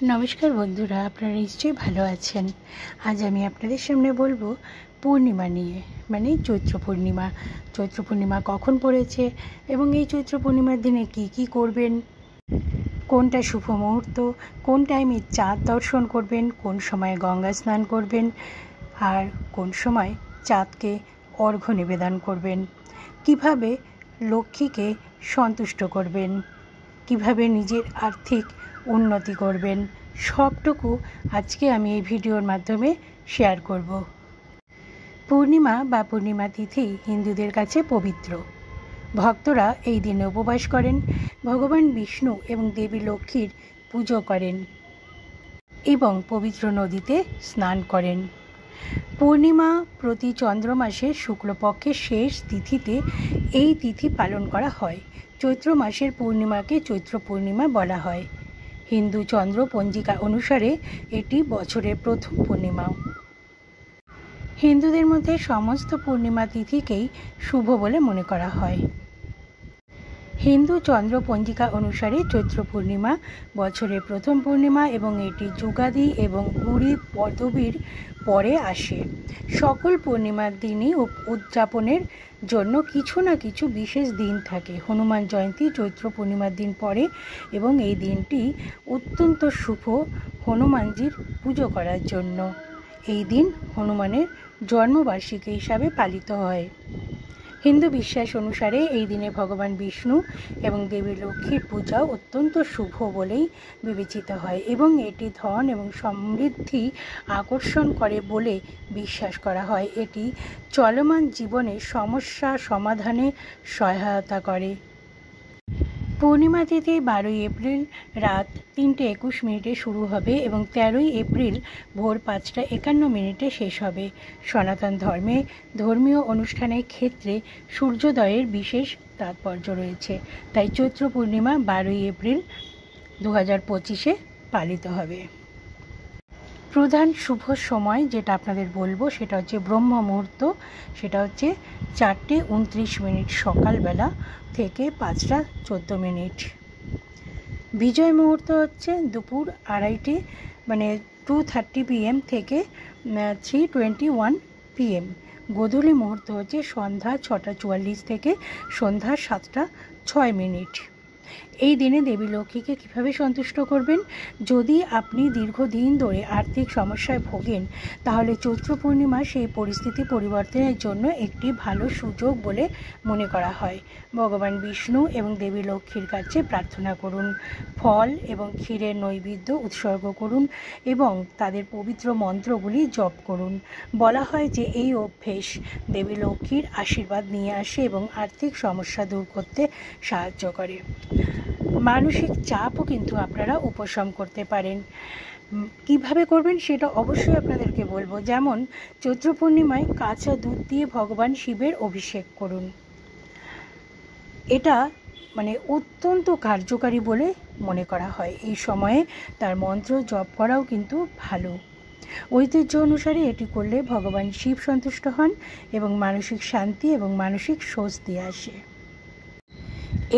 नमस्कार बंधुरा, आपनारा निश्चयই ভালো আছেন। आज আমি আপনাদের সামনে বলবো পূর্ণিমা নিয়ে, মানে চৈত্র পূর্ণিমা। চৈত্র পূর্ণিমা কখন পড়েছে এবং এই চৈত্র পূর্ণিমার দিনে কি করবেন, কোনটা শুভ মুহূর্ত, কোন টাইমে চাঁদ দর্শন করবেন, কোন সময়ে গঙ্গা স্নান করবেন আর কোন সময় চাঁদকে অর্ঘ্য নিবেদন করবেন, কিভাবে লক্ষ্মীকে সন্তুষ্ট করবেন, কিভাবে নিজের আর্থিক উন্নতি করবেন, সবটুকু আজকে আমি এই ভিডিওর মাধ্যমে শেয়ার করব। পূর্ণিমা বা পূর্ণিমা তিথি হিন্দুদের কাছে পবিত্র। ভক্তরা এই দিনে উপবাস করেন, ভগবান বিষ্ণু এবং দেবী লক্ষ্মীর পুজো করেন এবং পবিত্র নদীতে স্নান করেন। পূর্ণিমা প্রতি চন্দ্রমাসের শুক্লপক্ষের শেষ তিথিতে এই তিথি পালন করা হয়। চৈত্র মাসের পূর্ণিমাকে চৈত্র পূর্ণিমা বলা হয়। হিন্দু চন্দ্র পঞ্জিকা অনুসারে এটি বছরের প্রথম পূর্ণিমা। হিন্দুদের মধ্যে সমস্ত পূর্ণিমা তিথিকেই শুভ বলে মনে করা হয়। হিন্দু চন্দ্র পঞ্জিকা অনুসারে চৈত্র পূর্ণিমা বছরের প্রথম পূর্ণিমা এবং এটি যুগাদি এবং গুড়ি পদবীর পরে আসে। সকল পূর্ণিমার দিনই উদযাপনের জন্য কিছু না কিছু বিশেষ দিন থাকে। হনুমান জয়ন্তী চৈত্র পূর্ণিমার দিন পড়ে এবং এই দিনটি অত্যন্ত শুভ হনুমানজির পুজো করার জন্য। এই দিন হনুমানের জন্মবার্ষিকী হিসাবে পালিত হয়। হিন্দু বিশ্বাস অনুসারে এই দিনে ভগবান বিষ্ণু এবং দেবী লক্ষ্মীর পূজা অত্যন্ত শুভ বলেই বিবেচিত হয় এবং এটি ধন এবং সমৃদ্ধি আকর্ষণ করে বলে বিশ্বাস করা হয়। এটি চলমান জীবনের সমস্যা সমাধানে সহায়তা করে। পূর্ণিমা তিথি 12 এপ্রিল রাত 3:21 শুরু হবে এবং 13 এপ্রিল ভোর 5:51 শেষ হবে। সনাতন ধর্মে ধর্মীয় অনুষ্ঠানের ক্ষেত্রে সূর্যোদয়ের বিশেষ তাৎপর্য রয়েছে, তাই চৈত্র পূর্ণিমা 12 এপ্রিল 2025 পালিত হবে। প্রধান শুভ সময় যেটা আপনাদের বলবো সেটা হচ্ছে ব্রহ্ম মুহূর্ত, সেটা হচ্ছে 4:29 সকালবেলা থেকে 5:14। বিজয় মুহূর্ত হচ্ছে দুপুর 2:30 মানে 2:30 PM থেকে 3:21 PM। গোধূলি মুহূর্ত হচ্ছে সন্ধ্যা 6:44 থেকে সন্ধ্যা 7:06। এই দিনে দেবী লক্ষ্মীকে কীভাবে সন্তুষ্ট করবেন? যদি আপনি দীর্ঘদিন ধরে আর্থিক সমস্যায় ভোগেন তাহলে চৈত্র পূর্ণিমা সেই পরিস্থিতি পরিবর্তনের জন্য একটি ভালো সুযোগ বলে মনে করা হয়। ভগবান বিষ্ণু এবং দেবী লক্ষ্মীর কাছে প্রার্থনা করুন, ফল এবং ক্ষীরের নৈবেদ্য উৎসর্গ করুন এবং তাদের পবিত্র মন্ত্রগুলি জপ করুন। বলা হয় যে এই অভ্যেস দেবী লক্ষ্মীর আশীর্বাদ নিয়ে আসে এবং আর্থিক সমস্যা দূর করতে সাহায্য করে। মানসিক চাপও কিন্তু আপনারা উপশম করতে পারেন। কিভাবে করবেন সেটা অবশ্যই আপনাদেরকে বলবো। যেমন চৈত্র পূর্ণিমায় কাঁচা দুধ দিয়ে ভগবান শিবের অভিষেক করুন। এটা অত্যন্ত কার্যকারী বলে মনে করা হয়। এই সময়ে তার মন্ত্র জপ করাও কিন্তু ভালো। ঐতিহ্য অনুসারে এটি করলে ভগবান শিব সন্তুষ্ট হন এবং মানসিক শান্তি এবং মানসিক স্বস্তি আসে।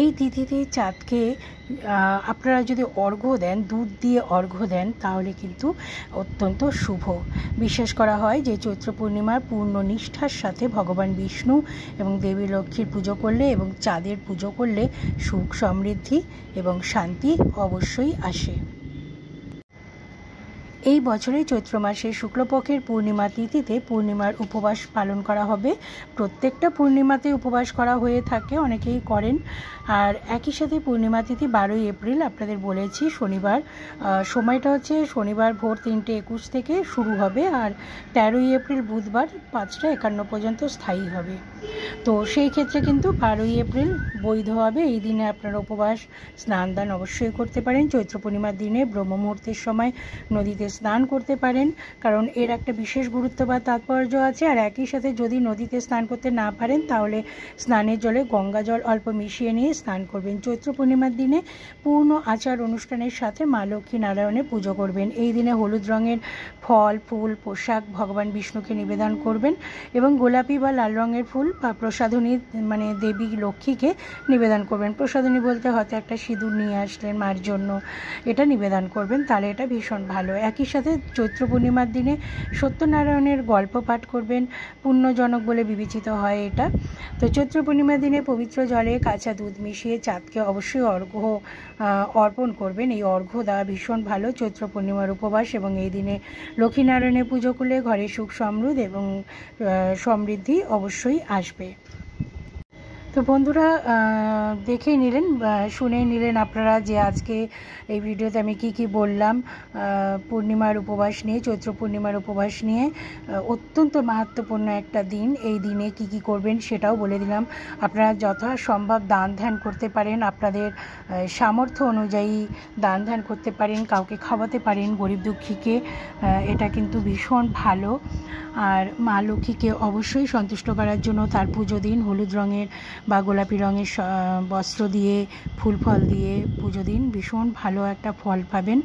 এই তিথিতে চাঁদকে আপনারা যদি অর্ঘ্য দেন, দুধ দিয়ে অর্ঘ্য দেন, তাহলে কিন্তু অত্যন্ত শুভ। বিশ্বাস করা হয় যে চৈত্র পূর্ণিমার পূর্ণ নিষ্ঠার সাথে ভগবান বিষ্ণু এবং দেবী লক্ষ্মীর পুজো করলে এবং চাঁদের পুজো করলে সুখ সমৃদ্ধি এবং শান্তি অবশ্যই আসে। এই বছরে চৈত্র মাসের শুক্লপক্ষের পূর্ণিমা তিথিতে পূর্ণিমার উপবাস পালন করা হবে। প্রত্যেকটা পূর্ণিমাতে উপবাস করা হয়ে থাকে, অনেকেই করেন। আর একই সাথে পূর্ণিমা তিথি 12 এপ্রিল আপনাদের বলেছি শনিবার। সময়টা হচ্ছে শনিবার ভোর 3:21 থেকে শুরু হবে আর 13 এপ্রিল বুধবার 5:51 পর্যন্ত স্থায়ী হবে। তো সেই ক্ষেত্রে কিন্তু 12 এপ্রিল বৈধ হবে। এই দিনে আপনারা উপবাস স্নান দান অবশ্যই করতে পারেন। চৈত্র পূর্ণিমার দিনে ব্রহ্ম মুহূর্তের সময় নদীতে স্নান করতে পারেন, কারণ এর একটা বিশেষ গুরুত্ব বা তাৎপর্য আছে। আর একই সাথে যদি নদীতে স্নান করতে না পারেন তাহলে স্নানের জলে গঙ্গা জল অল্প মিশিয়ে নিয়ে স্নান করবেন। চৈত্র পূর্ণিমার দিনে পূর্ণ আচার অনুষ্ঠানের সাথে মা লক্ষ্মী নারায়ণের পুজো করবেন। এই দিনে হলুদ রঙের ফল ফুল পোশাক ভগবান বিষ্ণুকে নিবেদন করবেন এবং গোলাপি বা লাল রঙের ফুল বা প্রসাধনী মানে দেবী লক্ষ্মীকে নিবেদন করবেন। প্রসাধনী বলতে হয়তো একটা সিঁদুর নিয়ে আসলেন মায়ের জন্য, এটা নিবেদন করবেন, তাহলে এটা ভীষণ ভালো। একই সাথে চৈত্র পূর্ণিমার দিনে সত্যনারায়ণের গল্প পাঠ করবেন, পুণ্যজনক বলে বিবেচিত হয় এটা। তো চৈত্র পূর্ণিমার দিনে পবিত্র জলে কাঁচা দুধ মিশিয়ে চাঁদকে অবশ্যই অর্ঘ্য অর্পণ করবেন। এই অর্ঘ্য দেওয়া ভীষণ ভালো। চৈত্র পূর্ণিমার উপবাস এবং এই দিনে লক্ষ্মীনারায়ণের পুজো করলে ঘরে সুখ সমৃদ্ধি এবং সমৃদ্ধি অবশ্যই আসবে। তো বন্ধুরা, দেখেই নিলেন, শুনেই নিলেন আপনারা যে আজকে এই ভিডিওতে আমি কি বললাম পূর্ণিমার উপবাস নিয়ে, চৈত্র পূর্ণিমার উপবাস নিয়ে। অত্যন্ত মাহাত্ম্যপূর্ণ একটা দিন। এই দিনে কি করবেন সেটাও বলে দিলাম। আপনারা যথাসম্ভব দান ধ্যান করতে পারেন, আপনাদের সামর্থ্য অনুযায়ী দান ধ্যান করতে পারেন, কাউকে খাওয়াতে পারেন গরিব দুঃখীকে। এটা কিন্তু ভীষণ ভালো। আর মা লক্ষ্মীকে অবশ্যই সন্তুষ্ট করার জন্য তার পুজো দিন, হলুদ রঙের বা গোলাপি রঙের বস্ত্র দিয়ে ফুল ফল দিয়ে পুজো দিন, ভীষণ ভালো একটা ফল পাবেন।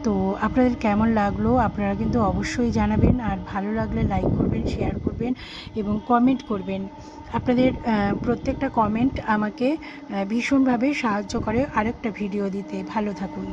তো আপনাদের কেমন লাগলো আপনারা কিন্তু অবশ্যই জানাবেন। আর ভালো লাগলে লাইক করবেন, শেয়ার করবেন এবং কমেন্ট করবেন। আপনাদের প্রত্যেকটা কমেন্ট আমাকে ভীষণভাবে সাহায্য করে আরেকটা ভিডিও দিতে। ভালো থাকুন।